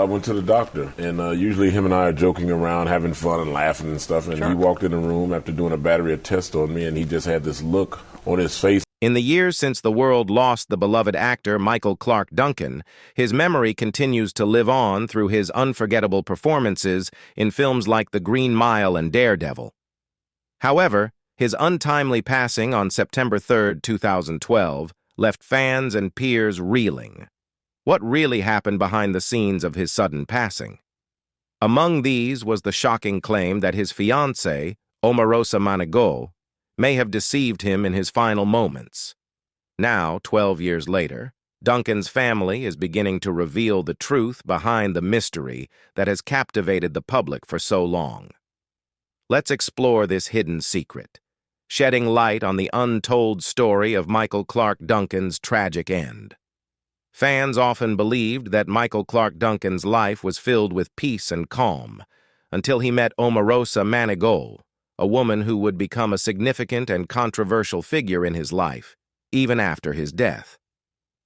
I went to the doctor, and usually him and I are joking around, having fun and laughing and stuff, and he walked in the room after doing a battery of tests on me, and he just had this look on his face. In the years since the world lost the beloved actor Michael Clarke Duncan, his memory continues to live on through his unforgettable performances in films like The Green Mile and Daredevil. However, his untimely passing on September 3, 2012, left fans and peers reeling. What really happened behind the scenes of his sudden passing? Among these was the shocking claim that his fiancée, Omarosa Manigault, may have deceived him in his final moments. Now, 12 years later, Duncan's family is beginning to reveal the truth behind the mystery that has captivated the public for so long. Let's explore this hidden secret, shedding light on the untold story of Michael Clarke Duncan's tragic end. Fans often believed that Michael Clarke Duncan's life was filled with peace and calm, until he met Omarosa Manigault, a woman who would become a significant and controversial figure in his life, even after his death.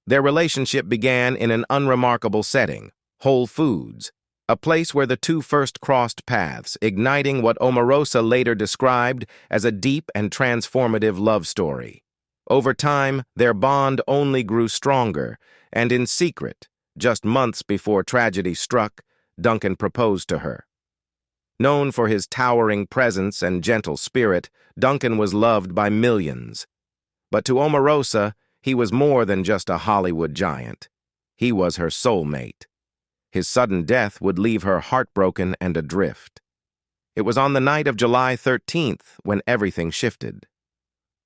Their relationship began in an unremarkable setting, Whole Foods, a place where the two first crossed paths, igniting what Omarosa later described as a deep and transformative love story. Over time, their bond only grew stronger, and in secret, just months before tragedy struck, Duncan proposed to her. Known for his towering presence and gentle spirit, Duncan was loved by millions. But to Omarosa, he was more than just a Hollywood giant. He was her soulmate. His sudden death would leave her heartbroken and adrift. It was on the night of July 13th when everything shifted.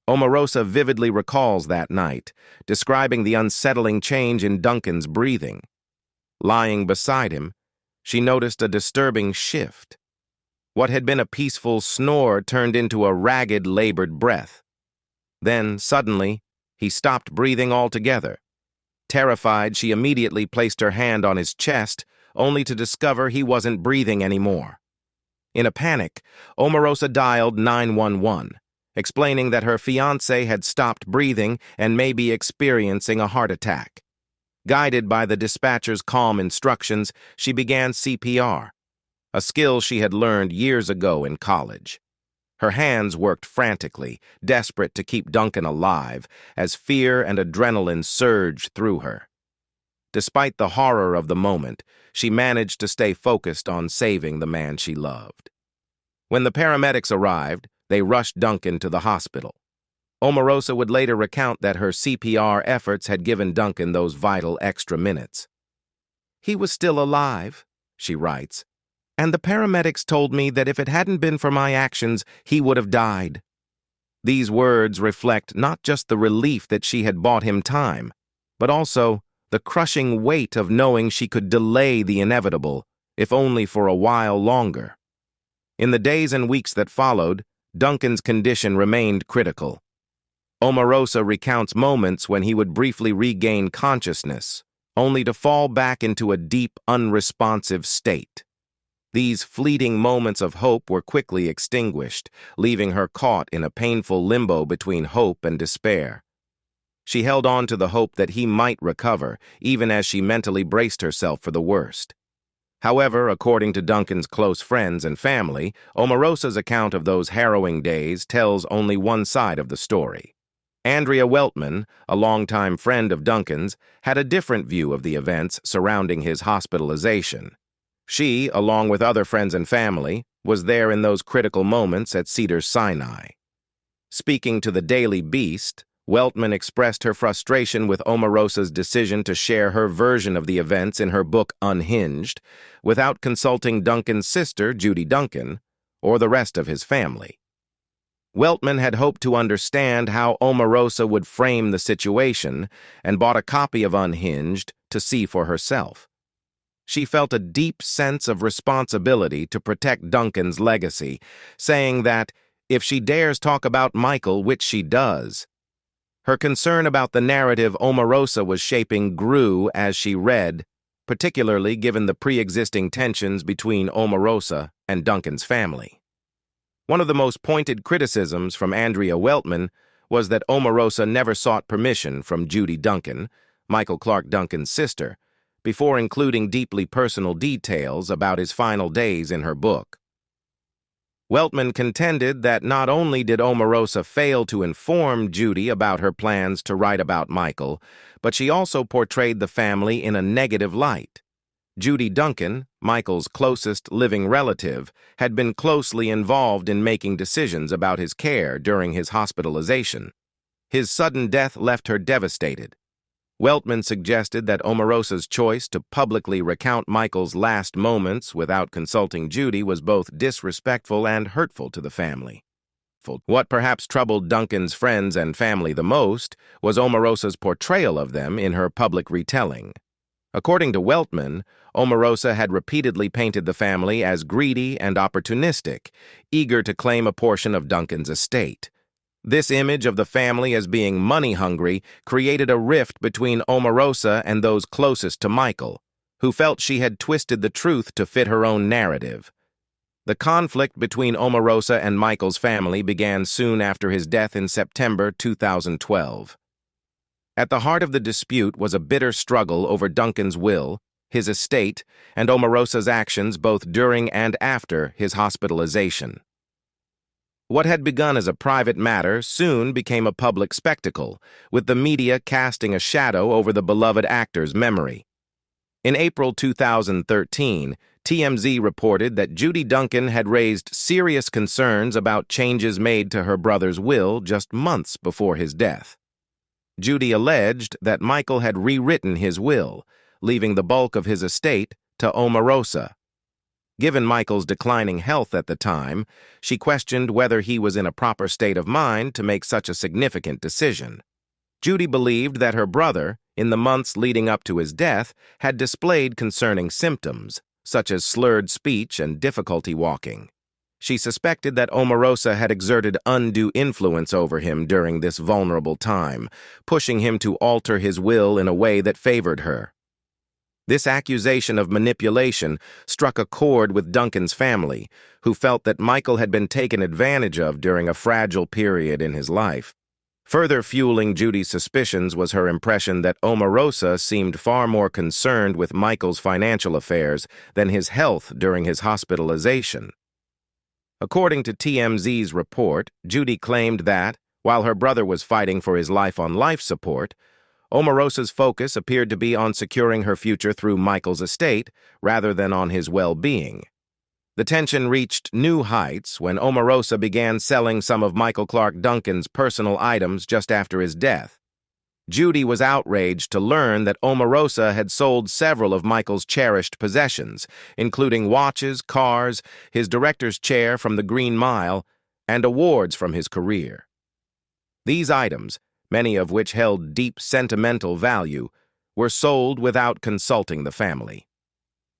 Omarosa vividly recalls that night, describing the unsettling change in Duncan's breathing. Lying beside him, she noticed a disturbing shift. What had been a peaceful snore turned into a ragged, labored breath. Then, suddenly, he stopped breathing altogether. Terrified, she immediately placed her hand on his chest, only to discover he wasn't breathing anymore. In a panic, Omarosa dialed 911, explaining that her fiancé had stopped breathing and may be experiencing a heart attack. Guided by the dispatcher's calm instructions, she began CPR, a skill she had learned years ago in college. Her hands worked frantically, desperate to keep Duncan alive, as fear and adrenaline surged through her. Despite the horror of the moment, she managed to stay focused on saving the man she loved. When the paramedics arrived, they rushed Duncan to the hospital. Omarosa would later recount that her CPR efforts had given Duncan those vital extra minutes. "He was still alive," she writes, "and the paramedics told me that if it hadn't been for my actions, he would have died." These words reflect not just the relief that she had bought him time, but also the crushing weight of knowing she could delay the inevitable, if only for a while longer. In the days and weeks that followed, Duncan's condition remained critical. Omarosa recounts moments when he would briefly regain consciousness, only to fall back into a deep, unresponsive state. These fleeting moments of hope were quickly extinguished, leaving her caught in a painful limbo between hope and despair. She held on to the hope that he might recover, even as she mentally braced herself for the worst. However, according to Duncan's close friends and family, Omarosa's account of those harrowing days tells only one side of the story. Andrea Weltman, a longtime friend of Duncan's, had a different view of the events surrounding his hospitalization. She, along with other friends and family, was there in those critical moments at Cedars-Sinai. Speaking to the Daily Beast, Weltman expressed her frustration with Omarosa's decision to share her version of the events in her book Unhinged, without consulting Duncan's sister, Judy Duncan, or the rest of his family. Weltman had hoped to understand how Omarosa would frame the situation and bought a copy of Unhinged to see for herself. She felt a deep sense of responsibility to protect Duncan's legacy, saying that, if she dares talk about Michael, which she does. Her concern about the narrative Omarosa was shaping grew as she read, particularly given the pre-existing tensions between Omarosa and Duncan's family. One of the most pointed criticisms from Andrea Weltman was that Omarosa never sought permission from Judy Duncan, Michael Clarke Duncan's sister, before including deeply personal details about his final days in her book. Weltman contended that not only did Omarosa fail to inform Judy about her plans to write about Michael, but she also portrayed the family in a negative light. Judy Duncan, Michael's closest living relative, had been closely involved in making decisions about his care during his hospitalization. His sudden death left her devastated. Weltman suggested that Omarosa's choice to publicly recount Michael's last moments without consulting Judy was both disrespectful and hurtful to the family. What perhaps troubled Duncan's friends and family the most was Omarosa's portrayal of them in her public retelling. According to Weltman, Omarosa had repeatedly painted the family as greedy and opportunistic, eager to claim a portion of Duncan's estate. This image of the family as being money-hungry created a rift between Omarosa and those closest to Michael, who felt she had twisted the truth to fit her own narrative. The conflict between Omarosa and Michael's family began soon after his death in September 2012. At the heart of the dispute was a bitter struggle over Duncan's will, his estate, and Omarosa's actions both during and after his hospitalization. What had begun as a private matter soon became a public spectacle, with the media casting a shadow over the beloved actor's memory. In April 2013, TMZ reported that Judy Duncan had raised serious concerns about changes made to her brother's will just months before his death. Judy alleged that Michael had rewritten his will, leaving the bulk of his estate to Omarosa. Given Michael's declining health at the time, she questioned whether he was in a proper state of mind to make such a significant decision. Judy believed that her brother, in the months leading up to his death, had displayed concerning symptoms, such as slurred speech and difficulty walking. She suspected that Omarosa had exerted undue influence over him during this vulnerable time, pushing him to alter his will in a way that favored her. This accusation of manipulation struck a chord with Duncan's family, who felt that Michael had been taken advantage of during a fragile period in his life. Further fueling Judy's suspicions was her impression that Omarosa seemed far more concerned with Michael's financial affairs than his health during his hospitalization. According to TMZ's report, Judy claimed that, while her brother was fighting for his life on life support, Omarosa's focus appeared to be on securing her future through Michael's estate rather than on his well-being. The tension reached new heights when Omarosa began selling some of Michael Clarke Duncan's personal items just after his death. Judy was outraged to learn that Omarosa had sold several of Michael's cherished possessions, including watches, cars, his director's chair from the Green Mile, and awards from his career. These items, many of which held deep sentimental value, were sold without consulting the family.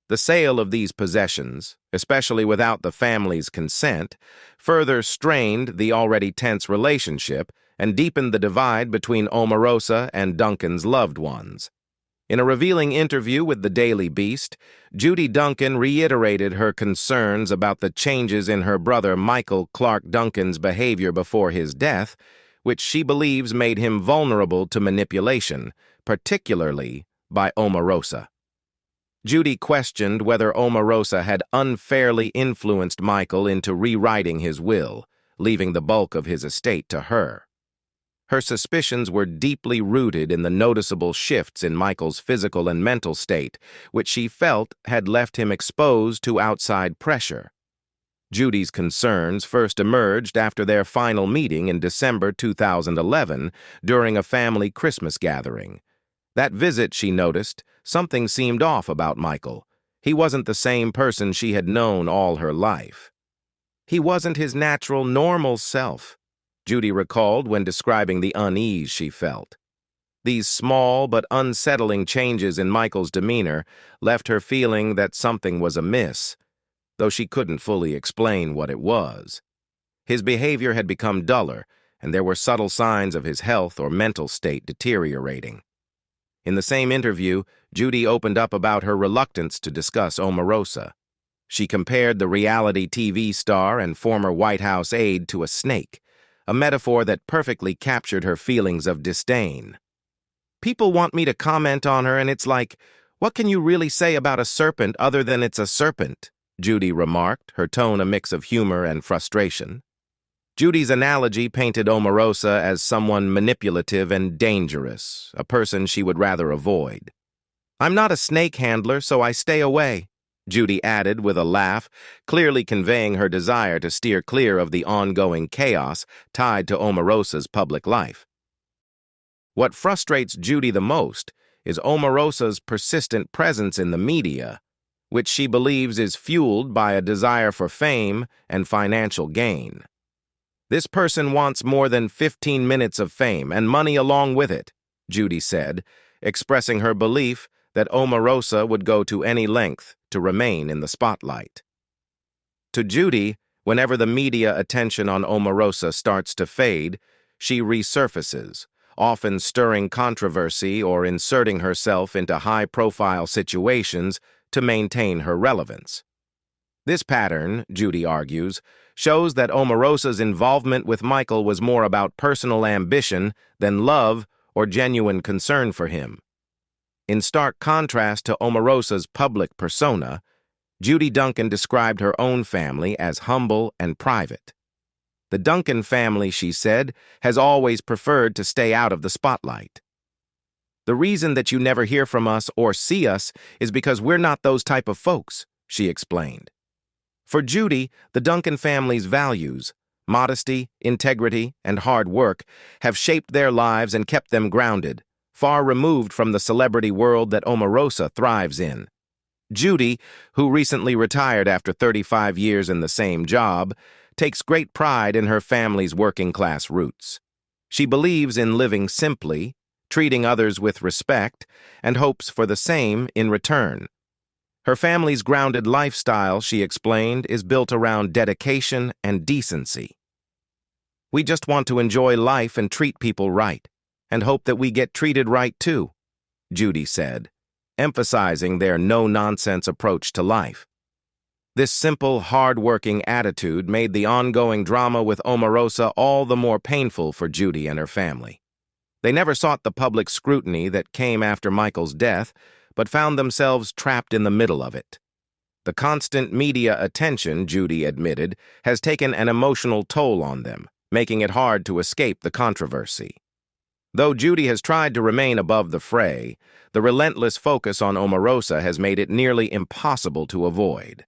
The sale of these possessions, especially without the family's consent, further strained the already tense relationship and deepened the divide between Omarosa and Duncan's loved ones. In a revealing interview with the Daily Beast, Judy Duncan reiterated her concerns about the changes in her brother Michael Clarke Duncan's behavior before his death, which she believes made him vulnerable to manipulation, particularly by Omarosa. Judy questioned whether Omarosa had unfairly influenced Michael into rewriting his will, leaving the bulk of his estate to her. Her suspicions were deeply rooted in the noticeable shifts in Michael's physical and mental state, which she felt had left him exposed to outside pressure. Judy's concerns first emerged after their final meeting in December 2011 during a family Christmas gathering. That visit, she noticed, something seemed off about Michael. He wasn't the same person she had known all her life. He wasn't his natural, normal self, Judy recalled when describing the unease she felt. These small but unsettling changes in Michael's demeanor left her feeling that something was amiss, though she couldn't fully explain what it was. His behavior had become duller, and there were subtle signs of his health or mental state deteriorating. In the same interview, Judy opened up about her reluctance to discuss Omarosa. She compared the reality TV star and former White House aide to a snake, a metaphor that perfectly captured her feelings of disdain. People want me to comment on her, and it's like, What can you really say about a serpent other than it's a serpent? Judy remarked, her tone a mix of humor and frustration. Judy's analogy painted Omarosa as someone manipulative and dangerous, a person she would rather avoid. I'm not a snake handler, so I stay away, Judy added with a laugh, clearly conveying her desire to steer clear of the ongoing chaos tied to Omarosa's public life. What frustrates Judy the most is Omarosa's persistent presence in the media, which she believes is fueled by a desire for fame and financial gain. This person wants more than 15 minutes of fame and money along with it, Judy said, expressing her belief that Omarosa would go to any length to remain in the spotlight. To Judy, whenever the media attention on Omarosa starts to fade, she resurfaces, often stirring controversy or inserting herself into high-profile situations to maintain her relevance. This pattern, Judy argues, shows that Omarosa's involvement with Michael was more about personal ambition than love or genuine concern for him. In stark contrast to Omarosa's public persona, Judy Duncan described her own family as humble and private. The Duncan family, she said, has always preferred to stay out of the spotlight. The reason that you never hear from us or see us is because we're not those type of folks, she explained. For Judy, the Duncan family's values, modesty, integrity, and hard work, have shaped their lives and kept them grounded, far removed from the celebrity world that Omarosa thrives in. Judy, who recently retired after 35 years in the same job, takes great pride in her family's working-class roots. She believes in living simply, treating others with respect, and hopes for the same in return. Her family's grounded lifestyle, she explained, is built around dedication and decency. We just want to enjoy life and treat people right, and hope that we get treated right too, Judy said, emphasizing their no-nonsense approach to life. This simple, hard-working attitude made the ongoing drama with Omarosa all the more painful for Judy and her family. They never sought the public scrutiny that came after Michael's death, but found themselves trapped in the middle of it. The constant media attention, Judy admitted, has taken an emotional toll on them, making it hard to escape the controversy. Though Judy has tried to remain above the fray, the relentless focus on Omarosa has made it nearly impossible to avoid.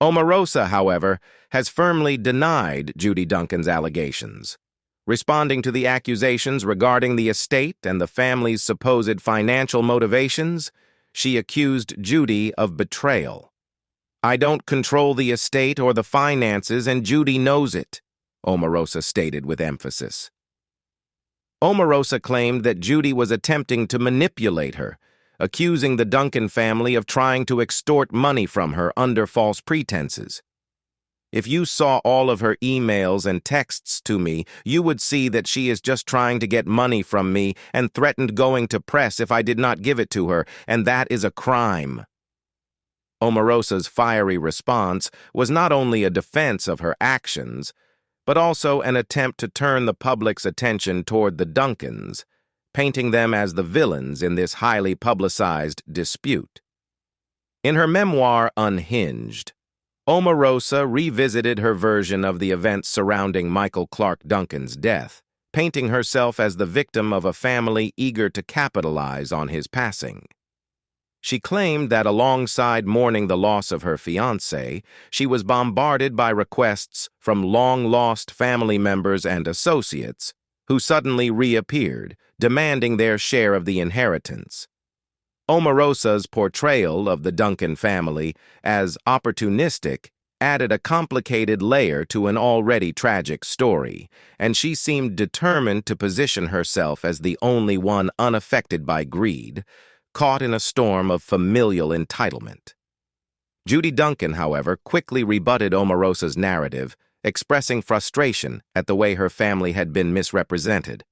Omarosa, however, has firmly denied Judy Duncan's allegations. Responding to the accusations regarding the estate and the family's supposed financial motivations, she accused Judy of betrayal. I don't control the estate or the finances, and Judy knows it, Omarosa stated with emphasis. Omarosa claimed that Judy was attempting to manipulate her, accusing the Duncan family of trying to extort money from her under false pretenses. If you saw all of her emails and texts to me, you would see that she is just trying to get money from me and threatened going to press if I did not give it to her, and that is a crime. Omarosa's fiery response was not only a defense of her actions, but also an attempt to turn the public's attention toward the Duncans, painting them as the villains in this highly publicized dispute. In her memoir, Unhinged, Omarosa revisited her version of the events surrounding Michael Clark Duncan's death, painting herself as the victim of a family eager to capitalize on his passing. She claimed that alongside mourning the loss of her fiancé, she was bombarded by requests from long-lost family members and associates who suddenly reappeared, demanding their share of the inheritance. Omarosa's portrayal of the Duncan family as opportunistic added a complicated layer to an already tragic story, and she seemed determined to position herself as the only one unaffected by greed, caught in a storm of familial entitlement. Judy Duncan, however, quickly rebutted Omarosa's narrative, expressing frustration at the way her family had been misrepresented.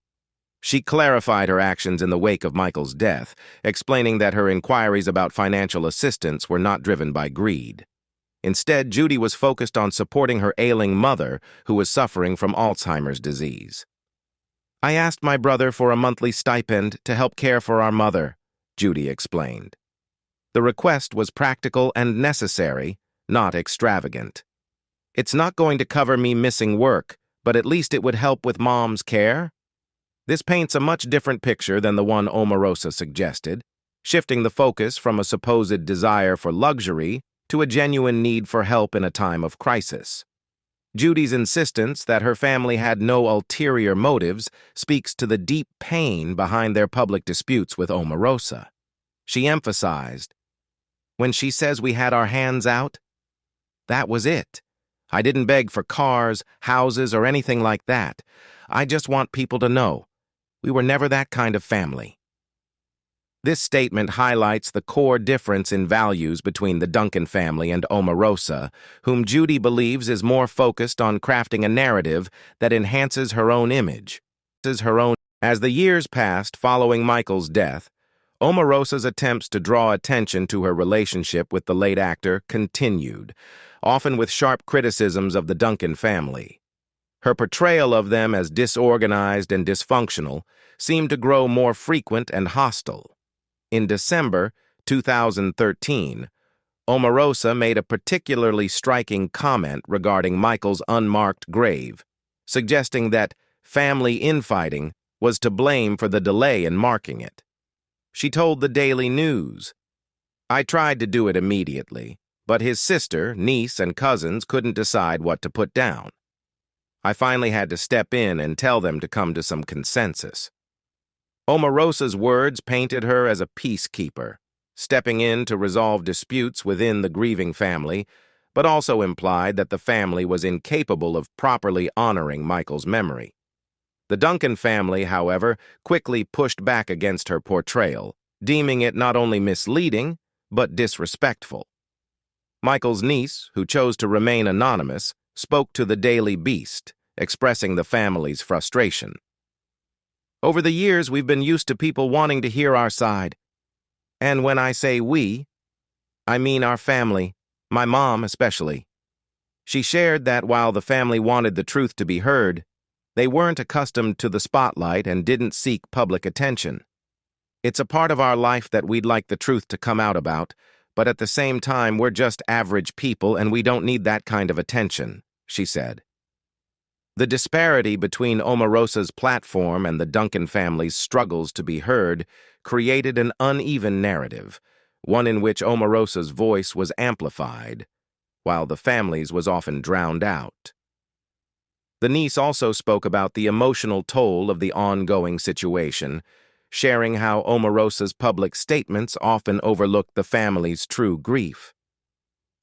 She clarified her actions in the wake of Michael's death, explaining that her inquiries about financial assistance were not driven by greed. Instead, Judy was focused on supporting her ailing mother, who was suffering from Alzheimer's disease. I asked my brother for a monthly stipend to help care for our mother, Judy explained. The request was practical and necessary, not extravagant. "It's not going to cover me missing work, but at least it would help with Mom's care." This paints a much different picture than the one Omarosa suggested, shifting the focus from a supposed desire for luxury to a genuine need for help in a time of crisis. Judy's insistence that her family had no ulterior motives speaks to the deep pain behind their public disputes with Omarosa. She emphasized, "When she says we had our hands out, that was it. I didn't beg for cars, houses, or anything like that. I just want people to know we were never that kind of family." This statement highlights the core difference in values between the Duncan family and Omarosa, whom Judy believes is more focused on crafting a narrative that enhances her own image. As the years passed following Michael's death, Omarosa's attempts to draw attention to her relationship with the late actor continued, often with sharp criticisms of the Duncan family. Her portrayal of them as disorganized and dysfunctional seemed to grow more frequent and hostile. In December 2013, Omarosa made a particularly striking comment regarding Michael's unmarked grave, suggesting that family infighting was to blame for the delay in marking it. She told the Daily News, "I tried to do it immediately, but his sister, niece, and cousins couldn't decide what to put down. I finally had to step in and tell them to come to some consensus." Omarosa's words painted her as a peacekeeper, stepping in to resolve disputes within the grieving family, but also implied that the family was incapable of properly honoring Michael's memory. The Duncan family, however, quickly pushed back against her portrayal, deeming it not only misleading, but disrespectful. Michael's niece, who chose to remain anonymous, spoke to the Daily Beast, expressing the family's frustration. "Over the years, we've been used to people wanting to hear our side. And when I say we, I mean our family, my mom especially." She shared that while the family wanted the truth to be heard, they weren't accustomed to the spotlight and didn't seek public attention. "It's a part of our life that we'd like the truth to come out about, but at the same time, we're just average people and we don't need that kind of attention," she said. The disparity between Omarosa's platform and the Duncan family's struggles to be heard created an uneven narrative, one in which Omarosa's voice was amplified, while the family's was often drowned out. The niece also spoke about the emotional toll of the ongoing situation, sharing how Omarosa's public statements often overlooked the family's true grief.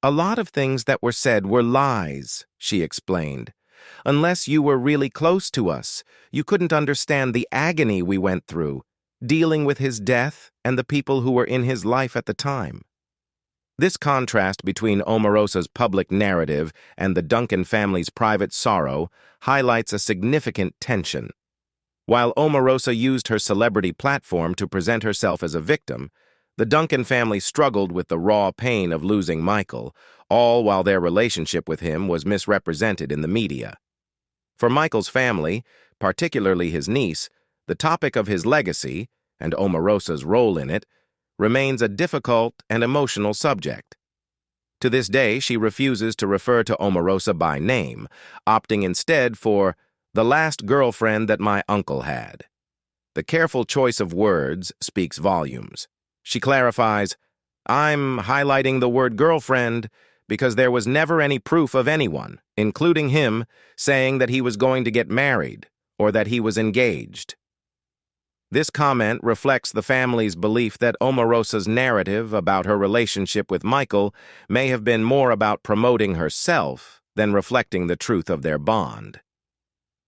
"A lot of things that were said were lies," she explained. "Unless you were really close to us, you couldn't understand the agony we went through, dealing with his death and the people who were in his life at the time." This contrast between Omarosa's public narrative and the Duncan family's private sorrow highlights a significant tension. While Omarosa used her celebrity platform to present herself as a victim, the Duncan family struggled with the raw pain of losing Michael, all while their relationship with him was misrepresented in the media. For Michael's family, particularly his niece, the topic of his legacy, and Omarosa's role in it, remains a difficult and emotional subject. To this day, she refuses to refer to Omarosa by name, opting instead for "the last girlfriend that my uncle had." The careful choice of words speaks volumes. She clarifies, "I'm highlighting the word girlfriend because there was never any proof of anyone, including him, saying that he was going to get married or that he was engaged." This comment reflects the family's belief that Omarosa's narrative about her relationship with Michael may have been more about promoting herself than reflecting the truth of their bond.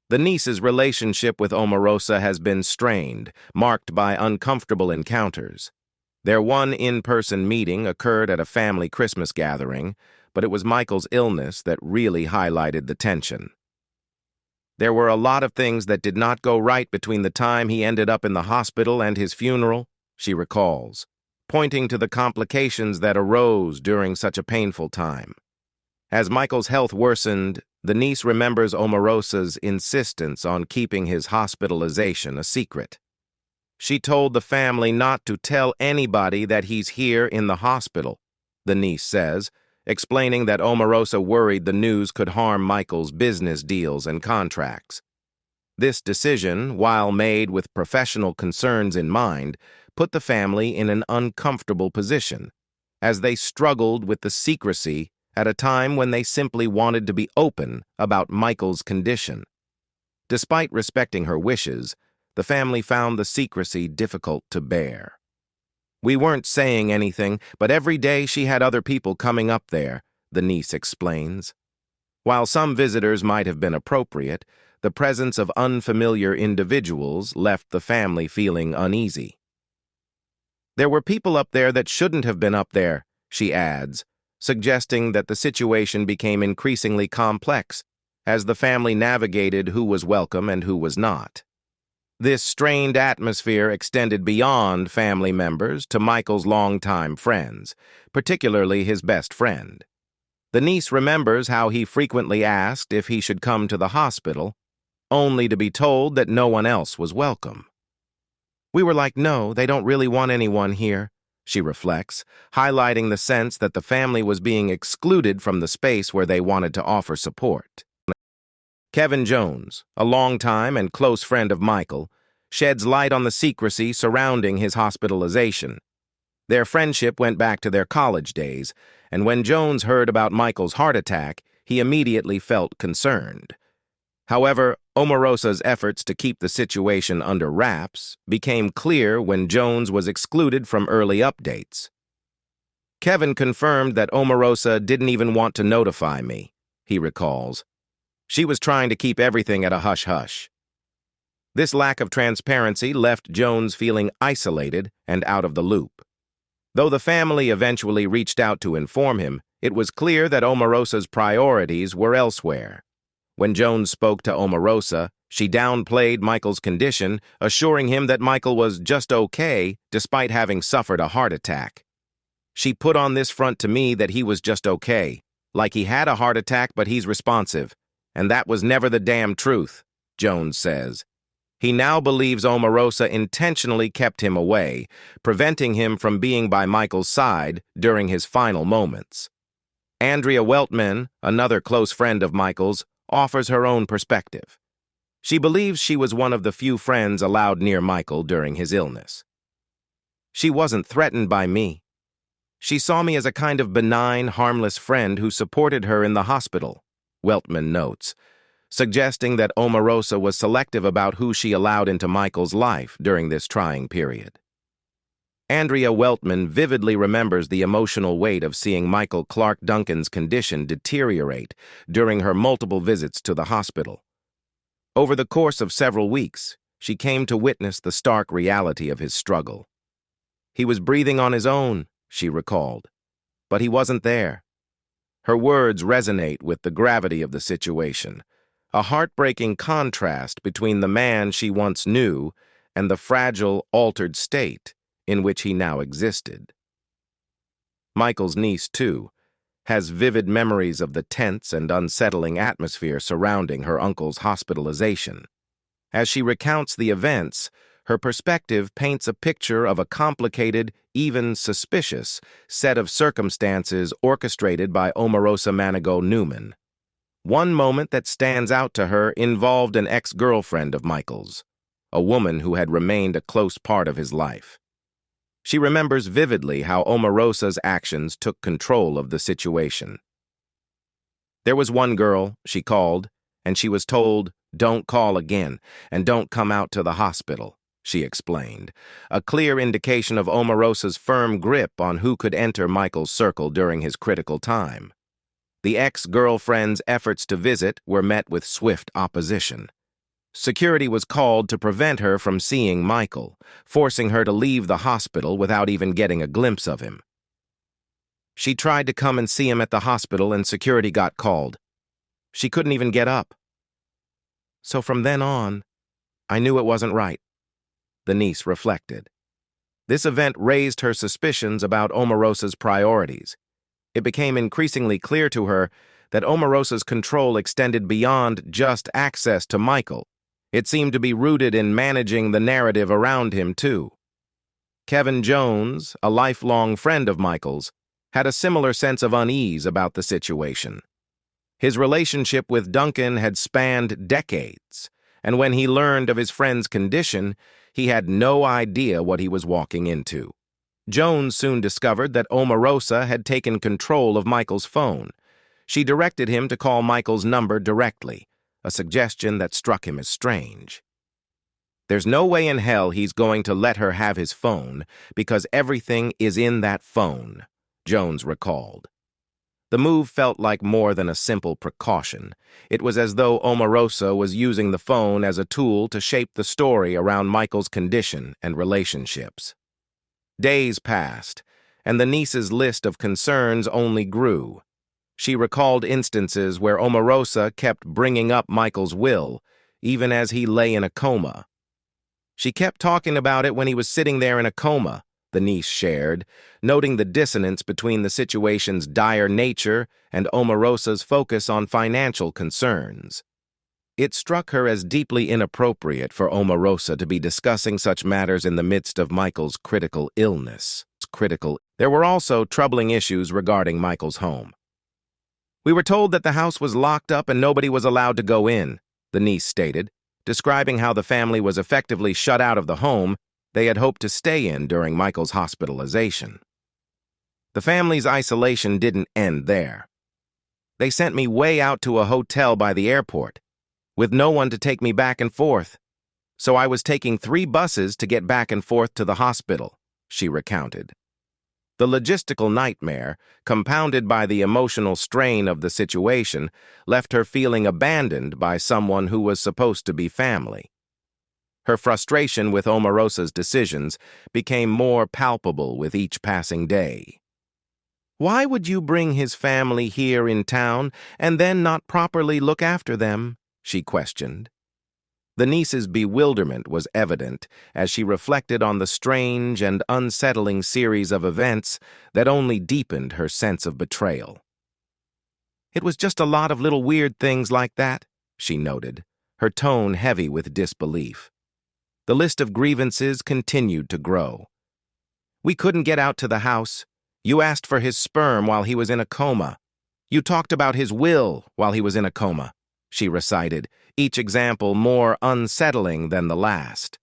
The niece's relationship with Omarosa has been strained, marked by uncomfortable encounters. Their one in-person meeting occurred at a family Christmas gathering, but it was Michael's illness that really highlighted the tension. "There were a lot of things that did not go right between the time he ended up in the hospital and his funeral," she recalls, pointing to the complications that arose during such a painful time. As Michael's health worsened, the niece remembers Omarosa's insistence on keeping his hospitalization a secret. She told the family not to tell anybody that he's here in the hospital, the niece says, explaining that Omarosa worried the news could harm Michael's business deals and contracts. This decision, while made with professional concerns in mind, put the family in an uncomfortable position, as they struggled with the secrecy at a time when they simply wanted to be open about Michael's condition. Despite respecting her wishes, the family found the secrecy difficult to bear. "We weren't saying anything, but every day she had other people coming up there," the niece explains. While some visitors might have been appropriate, the presence of unfamiliar individuals left the family feeling uneasy. "There were people up there that shouldn't have been up there," she adds, suggesting that the situation became increasingly complex as the family navigated who was welcome and who was not. This strained atmosphere extended beyond family members to Michael's longtime friends, particularly his best friend. The niece remembers how he frequently asked if he should come to the hospital, only to be told that no one else was welcome. "We were like, no, they don't really want anyone here," she reflects, highlighting the sense that the family was being excluded from the space where they wanted to offer support. Kevin Jones, a longtime and close friend of Michael, sheds light on the secrecy surrounding his hospitalization. Their friendship went back to their college days, and when Jones heard about Michael's heart attack, he immediately felt concerned. However, Omarosa's efforts to keep the situation under wraps became clear when Jones was excluded from early updates. "Kevin confirmed that Omarosa didn't even want to notify me," he recalls. "She was trying to keep everything at a hush-hush." This lack of transparency left Jones feeling isolated and out of the loop. Though the family eventually reached out to inform him, it was clear that Omarosa's priorities were elsewhere. When Jones spoke to Omarosa, she downplayed Michael's condition, assuring him that Michael was just okay despite having suffered a heart attack. "She put on this front to me that he was just okay, like he had a heart attack but he's responsive, and that was never the damn truth," Jones says. He now believes Omarosa intentionally kept him away, preventing him from being by Michael's side during his final moments. Andrea Weltman, another close friend of Michael's, offers her own perspective. She believes she was one of the few friends allowed near Michael during his illness. "She wasn't threatened by me. She saw me as a kind of benign, harmless friend who supported her in the hospital," Weltman notes, suggesting that Omarosa was selective about who she allowed into Michael's life during this trying period. Andrea Weltman vividly remembers the emotional weight of seeing Michael Clark Duncan's condition deteriorate during her multiple visits to the hospital. Over the course of several weeks, she came to witness the stark reality of his struggle. "He was breathing on his own," she recalled, "but he wasn't there." Her words resonate with the gravity of the situation, a heartbreaking contrast between the man she once knew and the fragile, altered state in which he now existed. Michael's niece, too, has vivid memories of the tense and unsettling atmosphere surrounding her uncle's hospitalization. As she recounts the events, her perspective paints a picture of a complicated, even suspicious, set of circumstances orchestrated by Omarosa Manigault Newman. One moment that stands out to her involved an ex-girlfriend of Michael's, a woman who had remained a close part of his life. She remembers vividly how Omarosa's actions took control of the situation. "There was one girl," she called, "and she was told, 'Don't call again, and don't come out to the hospital,'" she explained, a clear indication of Omarosa's firm grip on who could enter Michael's circle during his critical time. The ex-girlfriend's efforts to visit were met with swift opposition. Security was called to prevent her from seeing Michael, forcing her to leave the hospital without even getting a glimpse of him. "She tried to come and see him at the hospital and security got called. She couldn't even get up. So from then on, I knew it wasn't right," the niece reflected. This event raised her suspicions about Omarosa's priorities. It became increasingly clear to her that Omarosa's control extended beyond just access to Michael. It seemed to be rooted in managing the narrative around him, too. Kevin Jones, a lifelong friend of Michael's, had a similar sense of unease about the situation. His relationship with Duncan had spanned decades, and when he learned of his friend's condition, he had no idea what he was walking into. Jones soon discovered that Omarosa had taken control of Michael's phone. She directed him to call Michael's number directly, a suggestion that struck him as strange. There's no way in hell he's going to let her have his phone because everything is in that phone, Jones recalled. The move felt like more than a simple precaution. It was as though Omarosa was using the phone as a tool to shape the story around Michael's condition and relationships. Days passed, and the niece's list of concerns only grew. She recalled instances where Omarosa kept bringing up Michael's will, even as he lay in a coma. She kept talking about it when he was sitting there in a coma, the niece shared, noting the dissonance between the situation's dire nature and Omarosa's focus on financial concerns. It struck her as deeply inappropriate for Omarosa to be discussing such matters in the midst of Michael's critical illness. There were also troubling issues regarding Michael's home. "We were told that the house was locked up and nobody was allowed to go in," the niece stated, describing how the family was effectively shut out of the home they had hoped to stay in during Michael's hospitalization. The family's isolation didn't end there. "They sent me way out to a hotel by the airport, with no one to take me back and forth. So I was taking 3 buses to get back and forth to the hospital," she recounted. The logistical nightmare, compounded by the emotional strain of the situation, left her feeling abandoned by someone who was supposed to be family. Her frustration with Omarosa's decisions became more palpable with each passing day. "Why would you bring his family here in town and then not properly look after them?" she questioned. The niece's bewilderment was evident as she reflected on the strange and unsettling series of events that only deepened her sense of betrayal. "It was just a lot of little weird things like that," she noted, her tone heavy with disbelief. The list of grievances continued to grow. "We couldn't get out to the house. You asked for his sperm while he was in a coma. You talked about his will while he was in a coma," she recited, each example more unsettling than the last.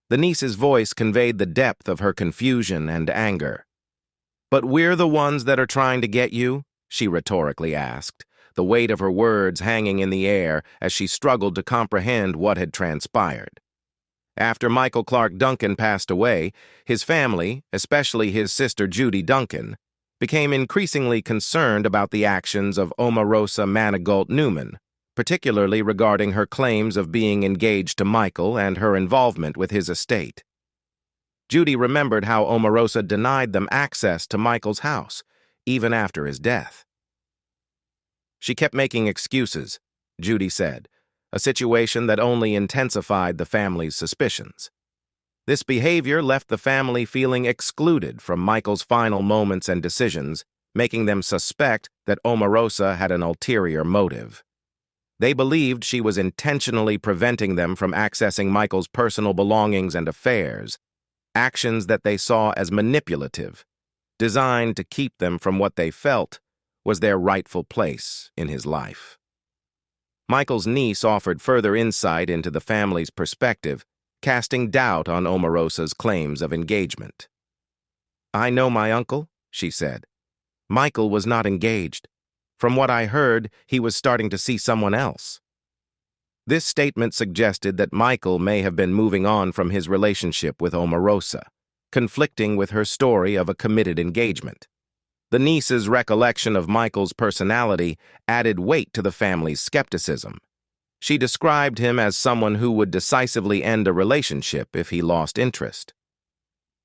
The niece's voice conveyed the depth of her confusion and anger. "But we're the ones that are trying to get you?" she rhetorically asked, the weight of her words hanging in the air as she struggled to comprehend what had transpired. After Michael Clark Duncan passed away, his family, especially his sister Judy Duncan, became increasingly concerned about the actions of Omarosa Manigault Newman, particularly regarding her claims of being engaged to Michael and her involvement with his estate. Judy remembered how Omarosa denied them access to Michael's house, even after his death. "She kept making excuses," Judy said, a situation that only intensified the family's suspicions. This behavior left the family feeling excluded from Michael's final moments and decisions, making them suspect that Omarosa had an ulterior motive. They believed she was intentionally preventing them from accessing Michael's personal belongings and affairs, actions that they saw as manipulative, designed to keep them from what they felt was their rightful place in his life. Michael's niece offered further insight into the family's perspective, casting doubt on Omarosa's claims of engagement. "I know my uncle," she said. "Michael was not engaged. From what I heard, he was starting to see someone else." This statement suggested that Michael may have been moving on from his relationship with Omarosa, conflicting with her story of a committed engagement. The niece's recollection of Michael's personality added weight to the family's skepticism. She described him as someone who would decisively end a relationship if he lost interest.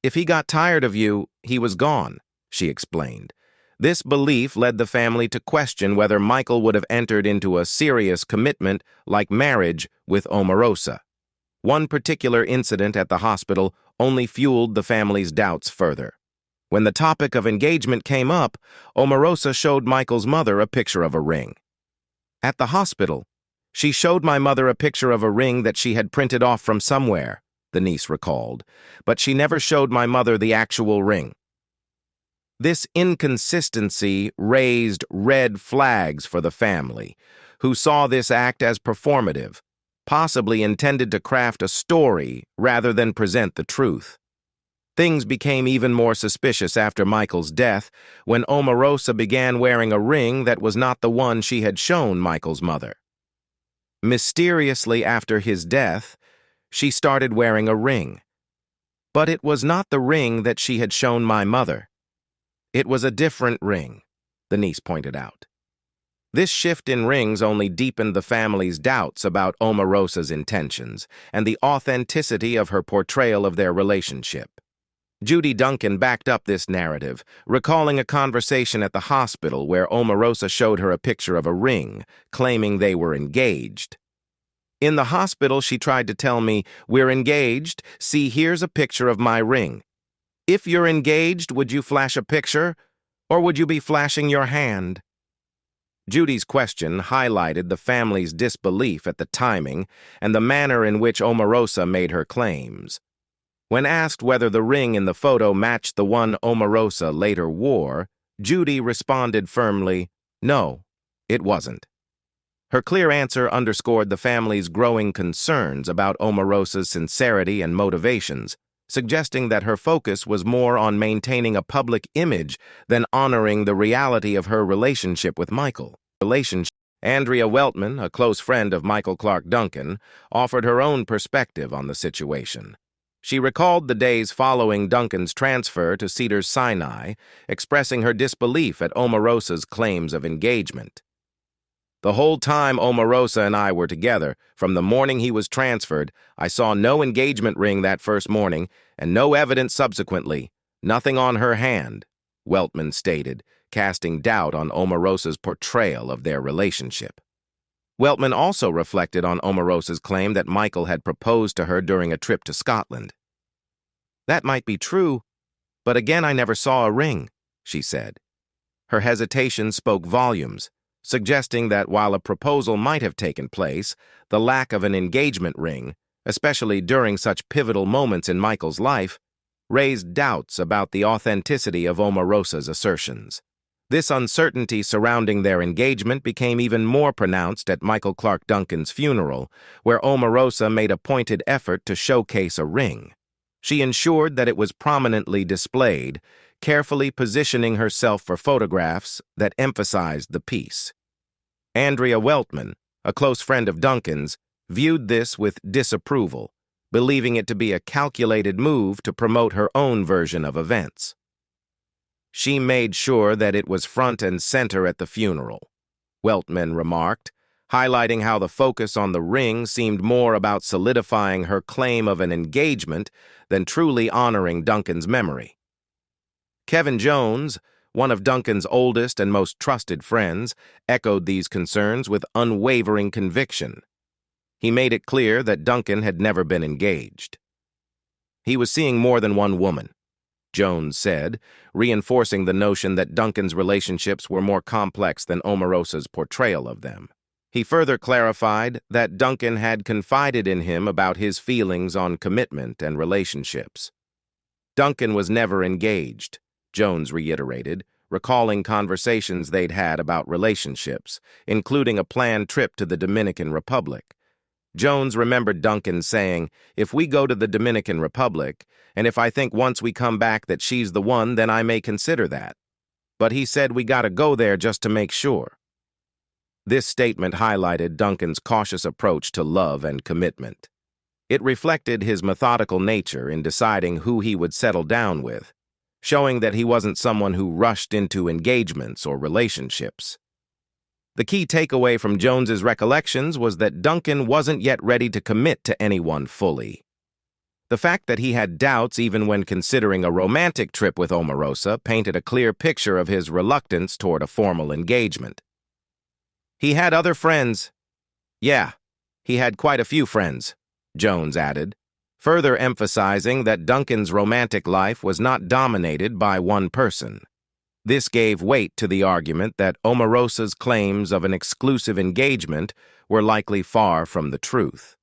"If he got tired of you, he was gone," she explained. This belief led the family to question whether Michael would have entered into a serious commitment like marriage with Omarosa. One particular incident at the hospital only fueled the family's doubts further. When the topic of engagement came up, Omarosa showed Michael's mother a picture of a ring. At the hospital, She showed my mother a picture of a ring that she had printed off from somewhere, the niece recalled, but she never showed my mother the actual ring. This inconsistency raised red flags for the family, who saw this act as performative, possibly intended to craft a story rather than present the truth. Things became even more suspicious after Michael's death, when Omarosa began wearing a ring that was not the one she had shown Michael's mother. Mysteriously after his death, she started wearing a ring. But it was not the ring that she had shown my mother. It was a different ring, the niece pointed out. This shift in rings only deepened the family's doubts about Omarosa's intentions and the authenticity of her portrayal of their relationship. Judy Duncan backed up this narrative, recalling a conversation at the hospital where Omarosa showed her a picture of a ring, claiming they were engaged. In the hospital, she tried to tell me, "We're engaged. See, here's a picture of my ring. If you're engaged, would you flash a picture, or would you be flashing your hand?" Judy's question highlighted the family's disbelief at the timing and the manner in which Omarosa made her claims. When asked whether the ring in the photo matched the one Omarosa later wore, Judy responded firmly, "No, it wasn't." Her clear answer underscored the family's growing concerns about Omarosa's sincerity and motivations, suggesting that her focus was more on maintaining a public image than honoring the reality of her relationship with Michael. Andrea Weltman, a close friend of Michael Clarke Duncan, offered her own perspective on the situation. She recalled the days following Duncan's transfer to Cedars-Sinai, expressing her disbelief at Omarosa's claims of engagement. "The whole time Omarosa and I were together, from the morning he was transferred, I saw no engagement ring that first morning and no evidence subsequently, nothing on her hand," Weltman stated, casting doubt on Omarosa's portrayal of their relationship. Weltman also reflected on Omarosa's claim that Michael had proposed to her during a trip to Scotland. "That might be true, but again I never saw a ring," she said. Her hesitation spoke volumes, suggesting that while a proposal might have taken place, the lack of an engagement ring, especially during such pivotal moments in Michael's life, raised doubts about the authenticity of Omarosa's assertions. This uncertainty surrounding their engagement became even more pronounced at Michael Clarke Duncan's funeral, where Omarosa made a pointed effort to showcase a ring. She ensured that it was prominently displayed, carefully positioning herself for photographs that emphasized the piece. Andrea Weltman, a close friend of Duncan's, viewed this with disapproval, believing it to be a calculated move to promote her own version of events. "She made sure that it was front and center at the funeral," Weltman remarked, highlighting how the focus on the ring seemed more about solidifying her claim of an engagement than truly honoring Duncan's memory. Kevin Jones, one of Duncan's oldest and most trusted friends, echoed these concerns with unwavering conviction. He made it clear that Duncan had never been engaged. "He was seeing more than one woman," Jones said, reinforcing the notion that Duncan's relationships were more complex than Omarosa's portrayal of them. He further clarified that Duncan had confided in him about his feelings on commitment and relationships. "Duncan was never engaged," Jones reiterated, recalling conversations they'd had about relationships, including a planned trip to the Dominican Republic. Jones remembered Duncan saying, "If we go to the Dominican Republic, and if I think once we come back that she's the one, then I may consider that. But he said we gotta go there just to make sure." This statement highlighted Duncan's cautious approach to love and commitment. It reflected his methodical nature in deciding who he would settle down with, showing that he wasn't someone who rushed into engagements or relationships. The key takeaway from Jones's recollections was that Duncan wasn't yet ready to commit to anyone fully. The fact that he had doubts even when considering a romantic trip with Omarosa painted a clear picture of his reluctance toward a formal engagement. "He had other friends." "Yeah, he had quite a few friends," Jones added, further emphasizing that Duncan's romantic life was not dominated by one person. This gave weight to the argument that Omarosa's claims of an exclusive engagement were likely far from the truth.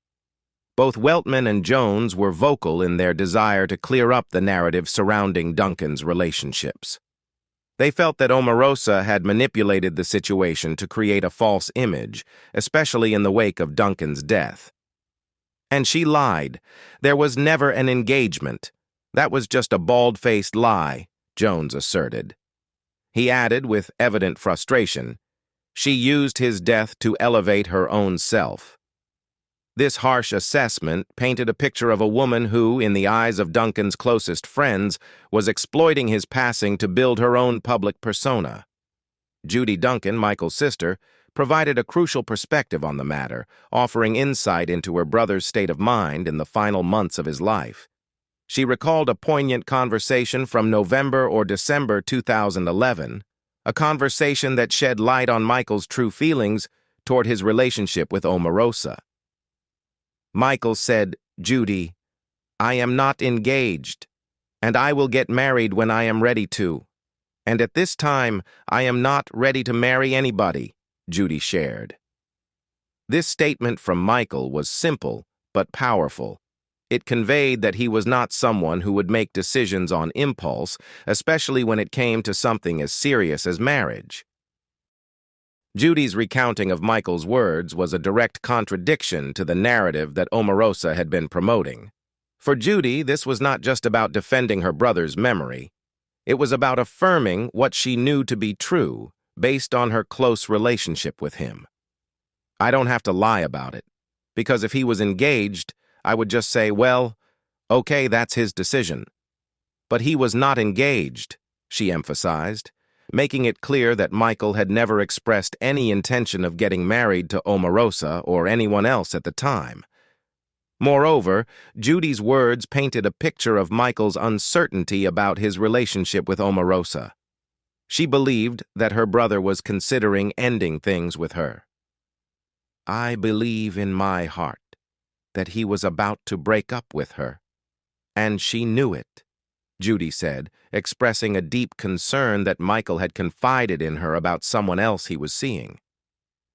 Both Weltman and Jones were vocal in their desire to clear up the narrative surrounding Duncan's relationships. They felt that Omarosa had manipulated the situation to create a false image, especially in the wake of Duncan's death. And she lied. There was never an engagement. That was just a bald-faced lie, Jones asserted. He added, with evident frustration, she used his death to elevate her own self. This harsh assessment painted a picture of a woman who, in the eyes of Duncan's closest friends, was exploiting his passing to build her own public persona. Judy Duncan, Michael's sister, provided a crucial perspective on the matter, offering insight into her brother's state of mind in the final months of his life. She recalled a poignant conversation from November or December 2011, a conversation that shed light on Michael's true feelings toward his relationship with Omarosa. Michael said, "Judy, I am not engaged, and I will get married when I am ready to. And at this time, I am not ready to marry anybody," Judy shared. This statement from Michael was simple but powerful. It conveyed that he was not someone who would make decisions on impulse, especially when it came to something as serious as marriage. Judy's recounting of Michael's words was a direct contradiction to the narrative that Omarosa had been promoting. For Judy, this was not just about defending her brother's memory. It was about affirming what she knew to be true, based on her close relationship with him. "I don't have to lie about it, because if he was engaged, I would just say, well, okay, that's his decision." But he was not engaged, she emphasized, making it clear that Michael had never expressed any intention of getting married to Omarosa or anyone else at the time. Moreover, Judy's words painted a picture of Michael's uncertainty about his relationship with Omarosa. She believed that her brother was considering ending things with her. "I believe in my heart that he was about to break up with her, and she knew it," Judy said, expressing a deep concern that Michael had confided in her about someone else he was seeing.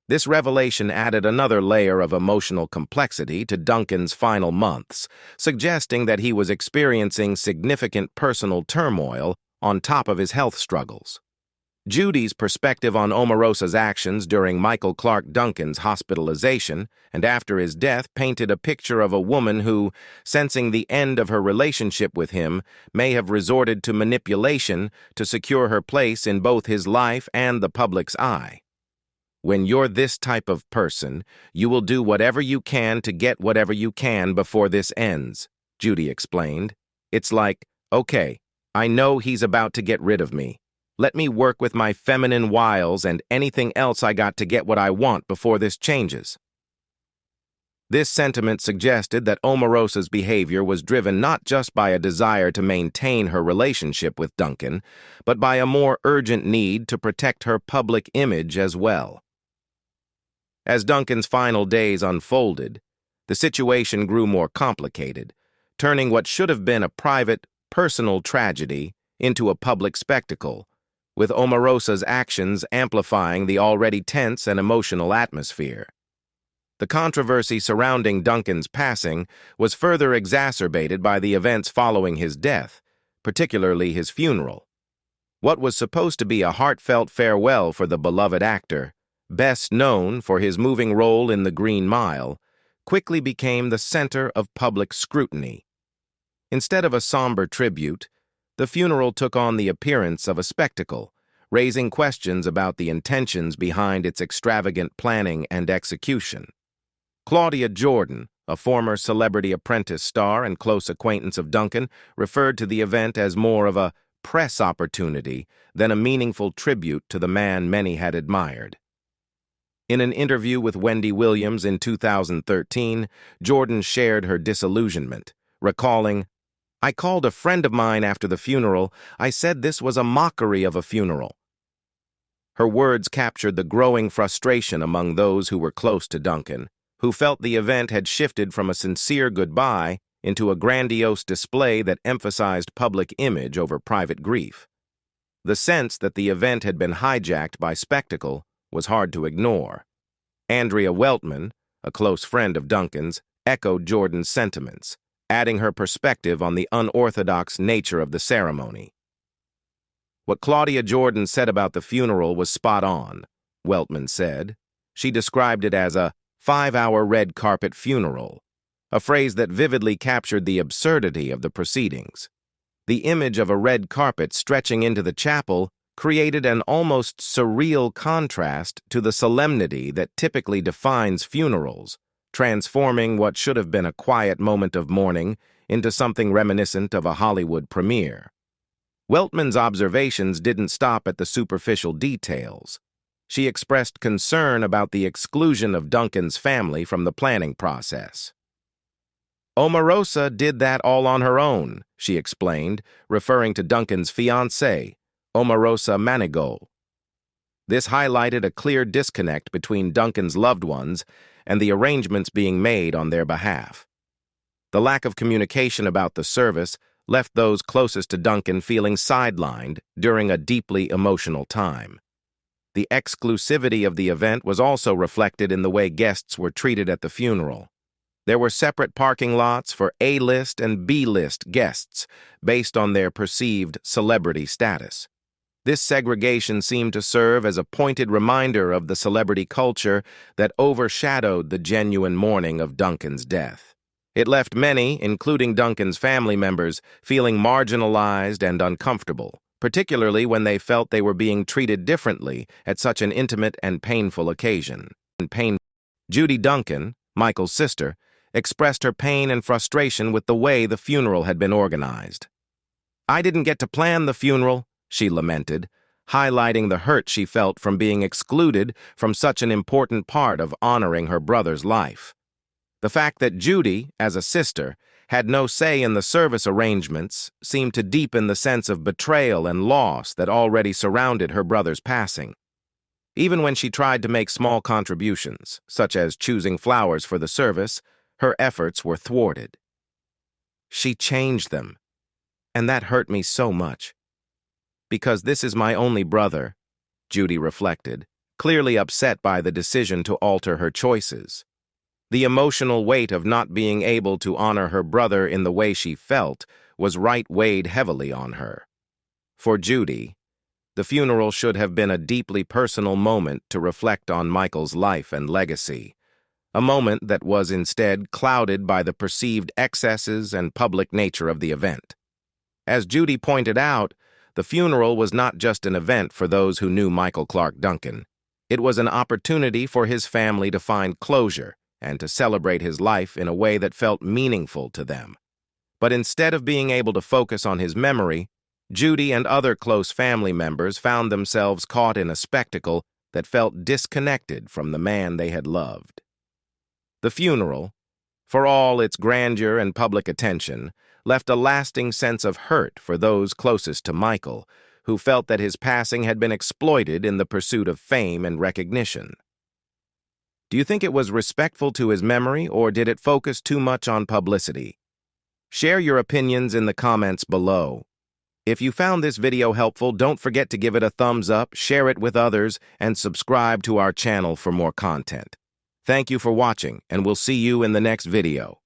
This revelation added another layer of emotional complexity to Duncan's final months, suggesting that he was experiencing significant personal turmoil on top of his health struggles. Judy's perspective on Omarosa's actions during Michael Clark Duncan's hospitalization and after his death painted a picture of a woman who, sensing the end of her relationship with him, may have resorted to manipulation to secure her place in both his life and the public's eye. "When you're this type of person, you will do whatever you can to get whatever you can before this ends," Judy explained. "It's like, okay, I know he's about to get rid of me. Let me work with my feminine wiles and anything else I got to get what I want before this changes." This sentiment suggested that Omarosa's behavior was driven not just by a desire to maintain her relationship with Duncan, but by a more urgent need to protect her public image as well. As Duncan's final days unfolded, the situation grew more complicated, turning what should have been a private, personal tragedy into a public spectacle, with Omarosa's actions amplifying the already tense and emotional atmosphere. The controversy surrounding Duncan's passing was further exacerbated by the events following his death, particularly his funeral. What was supposed to be a heartfelt farewell for the beloved actor, best known for his moving role in The Green Mile, quickly became the center of public scrutiny. Instead of a somber tribute, the funeral took on the appearance of a spectacle, raising questions about the intentions behind its extravagant planning and execution. Claudia Jordan, a former Celebrity Apprentice star and close acquaintance of Duncan, referred to the event as more of a press opportunity than a meaningful tribute to the man many had admired. In an interview with Wendy Williams in 2013, Jordan shared her disillusionment, recalling, "I called a friend of mine after the funeral. I said this was a mockery of a funeral." Her words captured the growing frustration among those who were close to Duncan, who felt the event had shifted from a sincere goodbye into a grandiose display that emphasized public image over private grief. The sense that the event had been hijacked by spectacle was hard to ignore. Andrea Weltman, a close friend of Duncan's, echoed Jordan's sentiments, adding her perspective on the unorthodox nature of the ceremony. What Claudia Jordan said about the funeral was spot on, Weltman said. She described it as a 5-hour red carpet funeral, a phrase that vividly captured the absurdity of the proceedings. The image of a red carpet stretching into the chapel created an almost surreal contrast to the solemnity that typically defines funerals, transforming what should have been a quiet moment of mourning into something reminiscent of a Hollywood premiere. Weltman's observations didn't stop at the superficial details. She expressed concern about the exclusion of Duncan's family from the planning process. Omarosa did that all on her own, she explained, referring to Duncan's fiancée, Omarosa Manigault. This highlighted a clear disconnect between Duncan's loved ones and the arrangements being made on their behalf. The lack of communication about the service left those closest to Duncan feeling sidelined during a deeply emotional time. The exclusivity of the event was also reflected in the way guests were treated at the funeral. There were separate parking lots for A-list and B-list guests based on their perceived celebrity status. This segregation seemed to serve as a pointed reminder of the celebrity culture that overshadowed the genuine mourning of Duncan's death. It left many, including Duncan's family members, feeling marginalized and uncomfortable, particularly when they felt they were being treated differently at such an intimate and painful occasion. Judy Duncan, Michael's sister, expressed her pain and frustration with the way the funeral had been organized. "I didn't get to plan the funeral," she lamented, highlighting the hurt she felt from being excluded from such an important part of honoring her brother's life. The fact that Judy, as a sister, had no say in the service arrangements seemed to deepen the sense of betrayal and loss that already surrounded her brother's passing. Even when she tried to make small contributions, such as choosing flowers for the service, her efforts were thwarted. She changed them, and that hurt me so much. Because this is my only brother, Judy reflected, clearly upset by the decision to alter her choices. The emotional weight of not being able to honor her brother in the way she felt weighed heavily on her. For Judy, the funeral should have been a deeply personal moment to reflect on Michael's life and legacy, a moment that was instead clouded by the perceived excesses and public nature of the event. As Judy pointed out, the funeral was not just an event for those who knew Michael Clarke Duncan. It was an opportunity for his family to find closure and to celebrate his life in a way that felt meaningful to them. But instead of being able to focus on his memory, Judy and other close family members found themselves caught in a spectacle that felt disconnected from the man they had loved. The funeral, for all its grandeur and public attention, left a lasting sense of hurt for those closest to Michael, who felt that his passing had been exploited in the pursuit of fame and recognition. Do you think it was respectful to his memory, or did it focus too much on publicity? Share your opinions in the comments below. If you found this video helpful, don't forget to give it a thumbs up, share it with others, and subscribe to our channel for more content. Thank you for watching, and we'll see you in the next video.